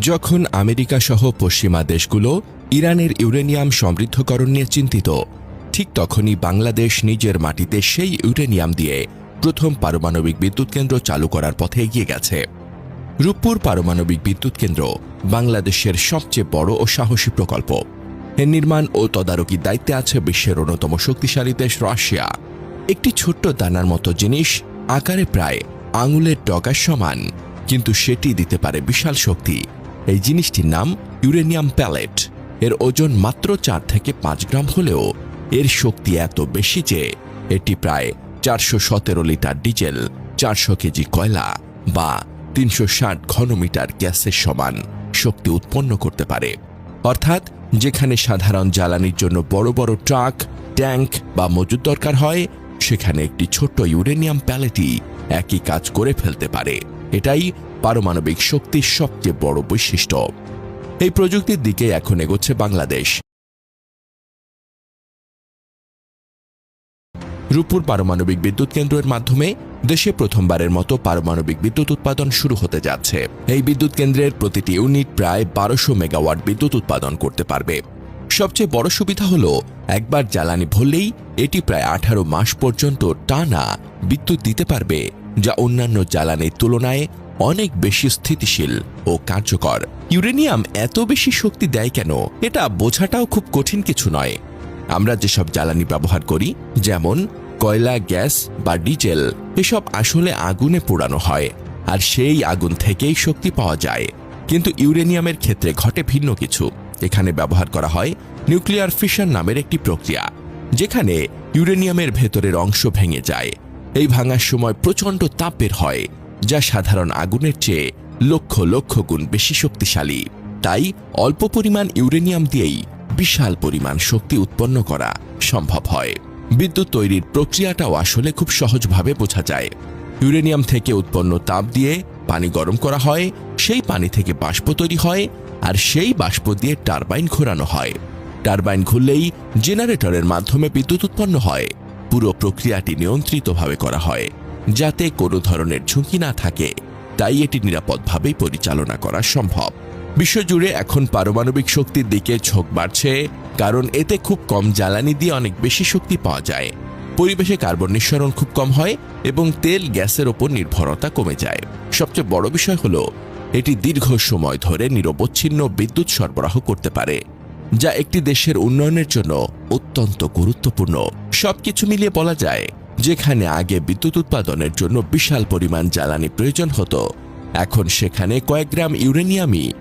যখন আমেরিকা সহ পশ্চিমা দেশগুলো ইরানের ইউরেনিয়াম সমৃদ্ধকরণ নিয়ে চিন্তিত, ঠিক তখনই বাংলাদেশ নিজের মাটিতে সেই ইউরেনিয়াম দিয়ে প্রথম পারমাণবিক বিদ্যুৎ কেন্দ্র চালু করার পথে এগিয়ে গেছে। রূপপুর পারমাণবিক বিদ্যুৎ কেন্দ্র বাংলাদেশের সবচেয়ে বড় ও সাহসী প্রকল্প। এর নির্মাণ ও তদারকির দায়িত্বে আছে বিশ্বের অন্যতম শক্তিশালী দেশ রাশিয়া। একটি ছোট্ট দানার মতো জিনিস, আকারে প্রায় আঙুলের ডগার সমান, কিন্তু সেটি দিতে পারে বিশাল শক্তি। এই জিনিসটির নাম ইউরেনিয়াম প্যালেট। এর ওজন মাত্র ৪ থেকে ৫ গ্রাম হলেও এর শক্তি এত বেশি যে এটি প্রায় ৪১৭ লিটার ডিজেল, ৪০০ কেজি কয়লা বা ৩৬০ ঘনমিটার গ্যাসের সমান শক্তি উৎপন্ন করতে পারে। অর্থাৎ যেখানে সাধারণ জ্বালানির জন্য বড় বড় ট্রাক, ট্যাঙ্ক বা মজুদ দরকার হয়, সেখানে একটি ছোট্ট ইউরেনিয়াম প্যালেটই একই কাজ করে ফেলতে পারে। এটাই পারমাণবিক শক্তির সবচেয়ে বড় বৈশিষ্ট্য। এই প্রযুক্তির দিকে এখন এগোচ্ছে বাংলাদেশ। রূপপুর পারমাণবিক বিদ্যুৎ কেন্দ্রের মাধ্যমে দেশে প্রথমবারের মতো পারমাণবিক বিদ্যুৎ উৎপাদন শুরু হতে যাচ্ছে। এই বিদ্যুৎ কেন্দ্রের প্রতিটি ইউনিট প্রায় ১২০০ মেগাওয়াট বিদ্যুৎ উৎপাদন করতে পারবে। সবচেয়ে বড় সুবিধা হলো, একবার জ্বালানি ভরলেই এটি প্রায় ১৮ মাস পর্যন্ত টানা বিদ্যুৎ দিতে পারবে, যা অন্যান্য জ্বালানির তুলনায় অনেক বেশি স্থিতিশীল ও কার্যকর। ইউরেনিয়াম এত বেশি শক্তি দেয় কেন, এটা বোঝাটাও খুব কঠিন কিছু নয়। আমরা যেসব জ্বালানি ব্যবহার করি, যেমন কয়লা, গ্যাস বা ডিজেল, এসব আসলে আগুনে পোড়ানো হয়, আর সেই আগুন থেকেই শক্তি পাওয়া যায়। কিন্তু ইউরেনিয়ামের ক্ষেত্রে ঘটে ভিন্ন কিছু। এখানে ব্যবহার করা হয় নিউক্লিয়ার ফিশন নামের একটি প্রক্রিয়া, যেখানে ইউরেনিয়ামের ভেতরের অংশ ভেঙে যায়। এই ভাঙার সময় প্রচণ্ড তাপ বের হয়, যা সাধারণ আগুনের চেয়ে লক্ষ লক্ষ গুণ বেশি শক্তিশালী। তাই অল্প পরিমাণ ইউরেনিয়াম দিয়েই বিশাল পরিমাণ শক্তি উৎপন্ন করা সম্ভব হয়। বিদ্যুৎ তৈরির প্রক্রিয়াটাও আসলে খুব সহজভাবে বোঝা যায়। ইউরেনিয়াম থেকে উৎপন্ন তাপ দিয়ে পানি গরম করা হয়, সেই পানি থেকে বাষ্প তৈরি হয়, আর সেই বাষ্প দিয়ে টারবাইন ঘোরানো হয়। টারবাইন ঘুরলেই জেনারেটরের মাধ্যমে বিদ্যুৎ উৎপন্ন হয়। পুরো প্রক্রিয়াটি নিয়ন্ত্রিতভাবে করা হয়, যাতে কোনো ধরনের ঝুঁকি না থাকে। তাই এটি নিরাপদভাবেই পরিচালনা করা সম্ভব। বিশ্বজুড়ে এখন পারমাণবিক শক্তির দিকে ঝোঁক বাড়ছে, কারণ এতে খুব কম জ্বালানি দিয়ে অনেক বেশি শক্তি পাওয়া যায়। পরিবেশে কার্বন নিঃসরণ খুব কম হয় এবং তেল, গ্যাসের ওপর নির্ভরতা কমে যায়। সবচেয়ে বড় বিষয় হলো, এটি দীর্ঘ সময় ধরে নিরবচ্ছিন্ন বিদ্যুৎ সরবরাহ করতে পারে, যা একটি দেশের উন্নয়নের জন্য অত্যন্ত গুরুত্বপূর্ণ। সবকিছু মিলিয়ে বলা যায়, যেখানে আগে বিদ্যুৎ উৎপাদনের জন্য বিশাল পরিমাণ জ্বালানি প্রয়োজন হতো, এখন সেখানে কয়েক গ্রাম ইউরেনিয়ামই